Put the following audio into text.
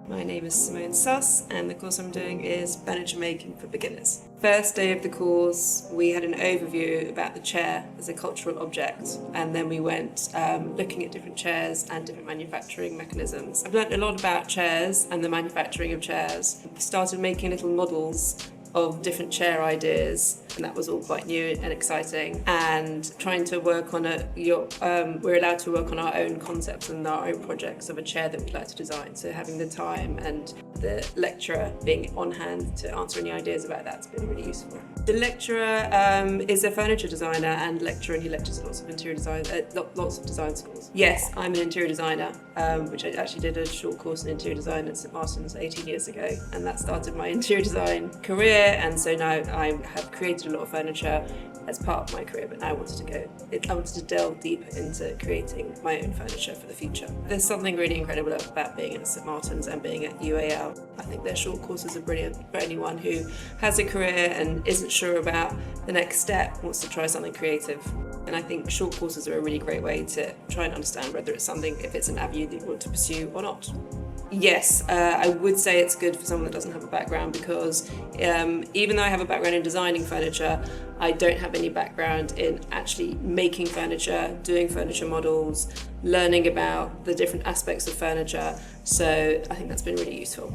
My name is Simone Suss and the course I'm doing is Furniture Making for Beginners. First day of the course we had an overview about the chair as a cultural object, and then we went looking at different chairs and different manufacturing mechanisms. I've learned a lot about chairs and the manufacturing of chairs. Started making little models of different chair ideas, and that was all quite new and exciting, and trying to work on we're allowed to work on our own concepts and our own projects of a chair that we'd like to design, so having the time and the lecturer being on hand to answer any ideas about that's been really useful. The lecturer is a furniture designer and lecturer, and he lectures at lots of design schools. Yes, I'm an interior designer, which I actually did a short course in interior design at St Martin's 18 years ago, and that started my interior design career. And so now I have created a lot of furniture as part of my career, but now I wanted to delve deeper into creating my own furniture for the future. There's something really incredible about being at St Martin's and being at UAL. I think their short courses are brilliant for anyone who has a career and isn't sure about the next step, wants to try something creative. And I think short courses are a really great way to try and understand whether it's an avenue that you want to pursue or not. Yes, I would say it's good for someone that doesn't have a background, because even though I have a background in designing furniture, I don't have any background in actually making furniture, doing furniture models, learning about the different aspects of furniture. So I think that's been really useful.